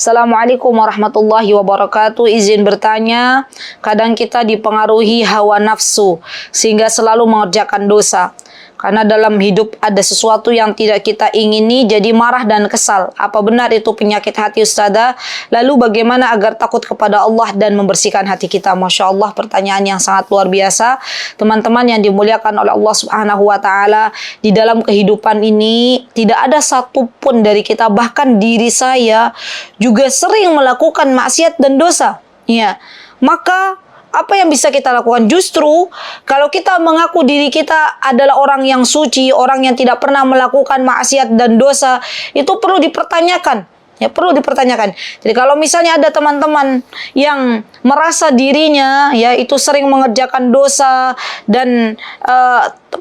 Assalamualaikum warahmatullahi wabarakatuh. Izin bertanya, kadang kita dipengaruhi hawa nafsu sehingga selalu mengerjakan dosa. Karena dalam hidup ada sesuatu yang tidak kita ingini, jadi marah dan kesal. Apa benar itu penyakit hati, Ustazah? Lalu bagaimana agar takut kepada Allah dan membersihkan hati kita? Masya Allah, pertanyaan yang sangat luar biasa. Teman-teman yang dimuliakan oleh Allah Subhanahu wa Ta'ala, di dalam kehidupan ini tidak ada satupun dari kita, bahkan diri saya juga sering melakukan maksiat dan dosa. Ya, maka apa yang bisa kita lakukan? Justru kalau kita mengaku diri kita adalah orang yang suci, orang yang tidak pernah melakukan maksiat dan dosa, itu perlu dipertanyakan. Ya, perlu dipertanyakan. Jadi kalau misalnya ada teman-teman yang merasa dirinya ya itu sering mengerjakan dosa dan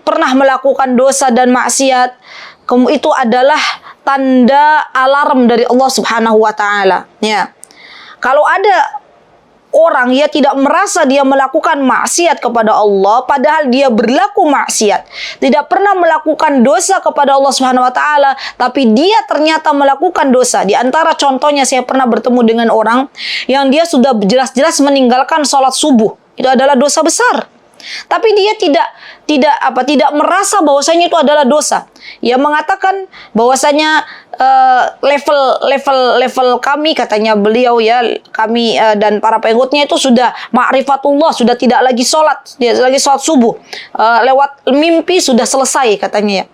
pernah melakukan dosa dan maksiat, itu adalah tanda alarm dari Allah Subhanahu wa Ta'ala. Ya. Kalau ada orang ya tidak merasa dia melakukan maksiat kepada Allah, padahal dia berlaku maksiat, tidak pernah melakukan dosa kepada Allah Subhanahu wa Ta'ala, tapi dia ternyata melakukan dosa. Di antara contohnya, saya pernah bertemu dengan orang yang dia sudah jelas-jelas meninggalkan sholat subuh. Itu adalah dosa besar. Tapi dia tidak merasa bahwasanya itu adalah dosa. Ia mengatakan bahwasanya level kami, katanya beliau ya, kami dan para pengikutnya itu sudah ma'rifatullah, sudah tidak lagi sholat, subuh, lewat mimpi sudah selesai, katanya ya.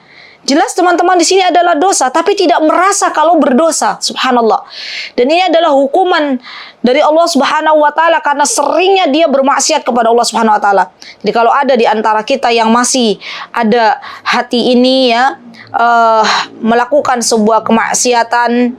Jelas teman-teman di sini adalah dosa, tapi tidak merasa kalau berdosa, subhanallah. Dan ini adalah hukuman dari Allah Subhanahu wa Ta'ala karena seringnya dia bermaksiat kepada Allah Subhanahu wa Ta'ala. Jadi kalau ada di antara kita yang masih ada hati ini ya, melakukan sebuah kemaksiatan,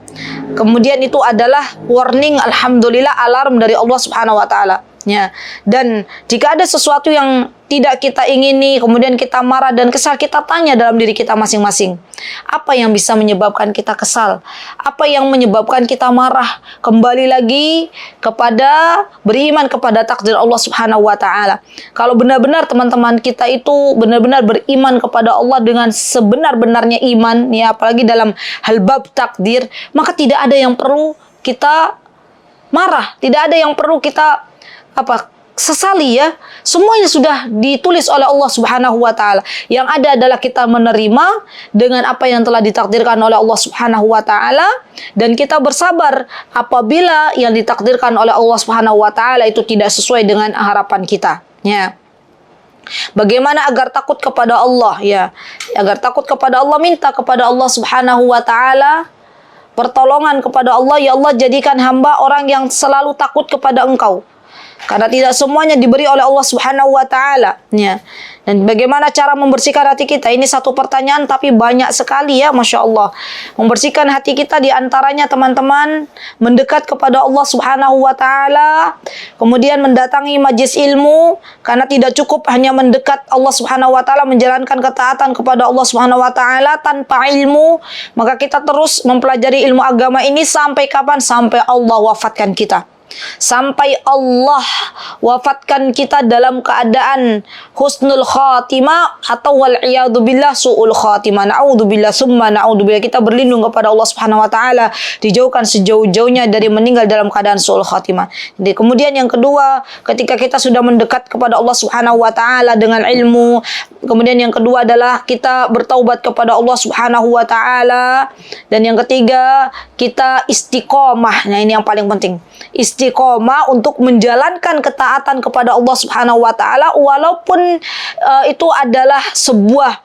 kemudian itu adalah warning, alhamdulillah, alarm dari Allah Subhanahu wa Ta'ala. Ya. Dan jika ada sesuatu yang tidak kita ingini, kemudian kita marah dan kesal, kita tanya dalam diri kita masing-masing. Apa yang bisa menyebabkan kita kesal? Apa yang menyebabkan kita marah? Kembali lagi kepada beriman kepada takdir Allah Subhanahu wa Ta'ala. Kalau benar-benar teman-teman kita itu benar-benar beriman kepada Allah dengan sebenar-benarnya iman, ya, apalagi dalam hal bab takdir, maka tidak ada yang perlu kita marah, tidak ada yang perlu kita sesali ya. Semuanya sudah ditulis oleh Allah Subhanahu wa Ta'ala. Yang ada adalah kita menerima dengan apa yang telah ditakdirkan oleh Allah Subhanahu wa Ta'ala, dan kita bersabar apabila yang ditakdirkan oleh Allah Subhanahu wa Ta'ala itu tidak sesuai dengan harapan kita. Ya. Bagaimana agar takut kepada Allah ya? Agar takut kepada Allah, minta kepada Allah Subhanahu wa Ta'ala pertolongan kepada Allah. Ya Allah, jadikan hamba orang yang selalu takut kepada Engkau. Karena tidak semuanya diberi oleh Allah Subhanahu wa Ta'ala. Ya. Dan bagaimana cara membersihkan hati kita? Ini satu pertanyaan tapi banyak sekali ya, Masya Allah. Membersihkan hati kita diantaranya teman-teman, mendekat kepada Allah Subhanahu wa Ta'ala, kemudian mendatangi majlis ilmu, karena tidak cukup hanya mendekat Allah Subhanahu wa Ta'ala, menjalankan ketaatan kepada Allah Subhanahu wa Ta'ala tanpa ilmu, maka kita terus mempelajari ilmu agama ini sampai kapan? Sampai Allah wafatkan kita. Sampai Allah wafatkan kita dalam keadaan husnul khatimah atau wal'iyadzubillah su'ul khatimah. Na'udzubillah summa na'udzubillah. Kita berlindung kepada Allah Subhanahu wa Ta'ala, dijauhkan sejauh-jauhnya dari meninggal dalam keadaan su'ul khatimah. Jadi kemudian yang kedua, ketika kita sudah mendekat kepada Allah Subhanahu wa Ta'ala dengan ilmu, kemudian yang kedua adalah kita bertaubat kepada Allah Subhanahu wa Ta'ala, dan yang ketiga kita istiqomah. Nah, ini yang paling penting, istiqomah untuk menjalankan ketaatan kepada Allah Subhanahu wa Ta'ala, walaupun itu adalah sebuah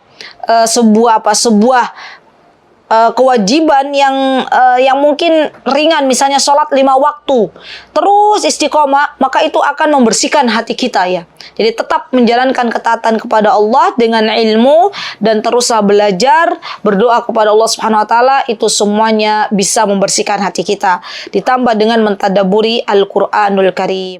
kewajiban yang mungkin ringan, misalnya sholat 5 waktu, terus istiqomah, maka itu akan membersihkan hati kita ya. Jadi tetap menjalankan ketaatan kepada Allah dengan ilmu, dan teruslah belajar, berdoa kepada Allah Subhanahu wa Ta'ala, itu semuanya bisa membersihkan hati kita. Ditambah dengan mentadaburi Al-Quranul Karim.